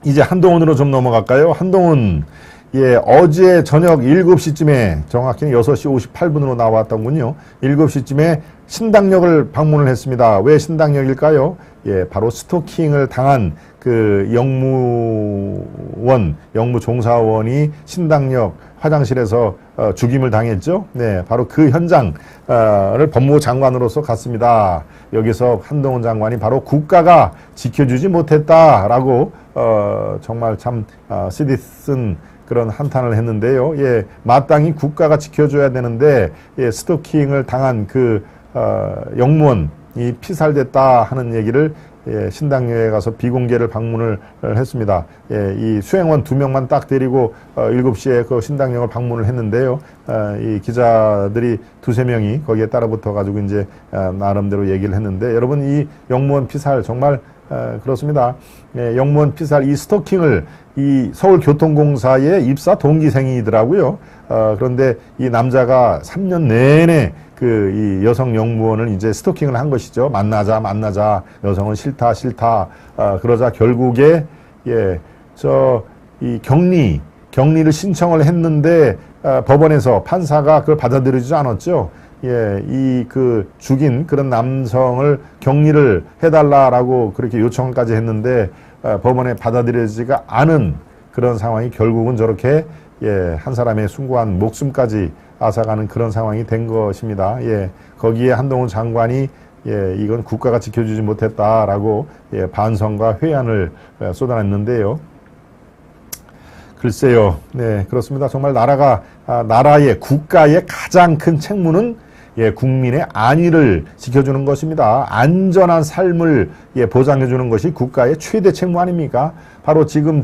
이제 한동훈으로 좀 넘어갈까요? 한동훈, 어제 저녁 7시쯤에, 정확히는 6시 58분으로 나왔던군요. 7시쯤에 신당역을 방문을 했습니다. 왜 신당역일까요? 바로 스토킹을 당한 그 영무종사원이 신당역 화장실에서 죽임을 당했죠. 네, 바로 그 현장을 법무부 장관으로서 갔습니다. 여기서 한동훈 장관이 바로 국가가 지켜주지 못했다라고 정말 참 쓰디쓴 그런 한탄을 했는데요. 마땅히 국가가 지켜줘야 되는데 스토킹을 당한 그 영무원이 피살됐다 하는 얘기를 신당역에 가서 비공개를 방문을 했습니다. 이 수행원 2명만 딱 데리고 7시에 그 신당역을 방문을 했는데요. 이 기자들이 2~3명이 거기에 따라붙어 가지고 이제 나름대로 얘기를 했는데, 여러분, 이 영무원 피살 정말 그렇습니다. 영무원 피살, 이 스토킹을 이 서울교통공사의 입사 동기생이더라고요. 그런데 이 남자가 3년 내내 이 여성 영무원을 이제 스토킹을 한 것이죠. 만나자, 여성은 싫다. 그러자 결국에, 이 격리를 신청을 했는데, 법원에서 판사가 그걸 받아들이지 않았죠. 죽인 그런 남성을 격리를 해달라라고 그렇게 요청까지 했는데, 법원에 받아들여지지가 않은 그런 상황이 결국은 저렇게, 한 사람의 숭고한 목숨까지 앗아가는 그런 상황이 된 것입니다. 거기에 한동훈 장관이 이건 국가가 지켜주지 못했다라고 반성과 회한을 쏟아냈는데요. 글쎄요, 네, 그렇습니다. 정말 국가의 가장 큰 책무는 국민의 안위를 지켜주는 것입니다. 안전한 삶을 보장해주는 것이 국가의 최대 책무 아닙니까? 바로 지금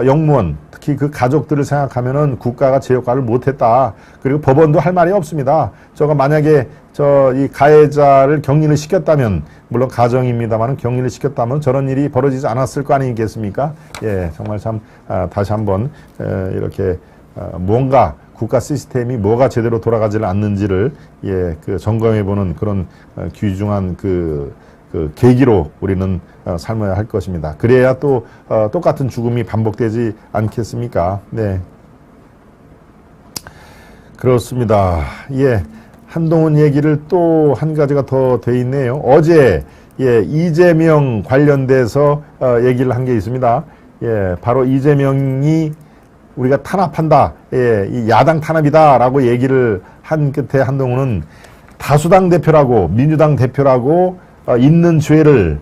영무원, 특히 그 가족들을 생각하면은 국가가 제 역할을 못했다. 그리고 법원도 할 말이 없습니다. 만약에 이 가해자를 격리를 시켰다면, 물론 가정입니다만 격리를 시켰다면 저런 일이 벌어지지 않았을 거 아니겠습니까? 정말 참 다시 한번 이렇게 뭔가 국가 시스템이 뭐가 제대로 돌아가지를 않는지를 점검해보는 그런 귀중한 그 계기로 우리는 삶아야 할 것입니다. 그래야 또 똑같은 죽음이 반복되지 않겠습니까? 네, 그렇습니다. 한동훈 얘기를 또 한 가지가 더 돼 있네요. 어제 이재명 관련돼서 얘기를 한 게 있습니다. 바로 이재명이 우리가 탄압한다, 이 야당 탄압이다라고 얘기를 한 끝에 한동훈은 다수당 대표라고, 민주당 대표라고 있는 죄를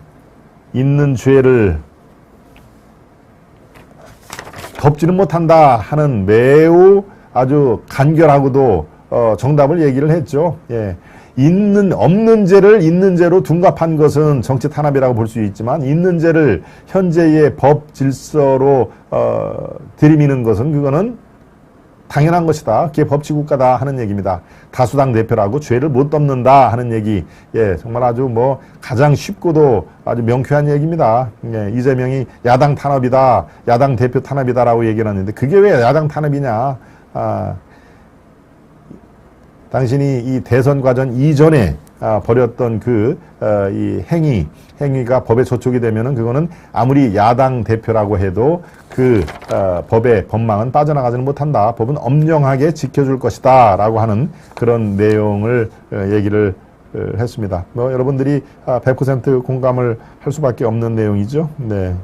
덮지는 못한다 하는 매우 아주 간결하고도 정답을 얘기를 했죠. 없는 죄를 있는 죄로 둔갑한 것은 정치 탄압이라고 볼 수 있지만, 있는 죄를 현재의 법 질서로 들이미는 것은 그거는 당연한 것이다. 그게 법치국가다 하는 얘기입니다. 다수당 대표라고 죄를 못 덮는다 하는 얘기, 정말 아주 가장 쉽고도 아주 명쾌한 얘기입니다. 이재명이 야당 탄압이다, 야당 대표 탄압이다라고 얘기를 하는데, 그게 왜 야당 탄압이냐? 당신이 이 대선 과정 이전에 벌였던 이 행위가 법에 저촉이 되면은 그거는 아무리 야당 대표라고 해도 법의 법망은 빠져나가지는 못한다. 법은 엄정하게 지켜줄 것이다. 라고 하는 그런 내용을 얘기를 했습니다. 여러분들이 100% 공감을 할 수밖에 없는 내용이죠. 네.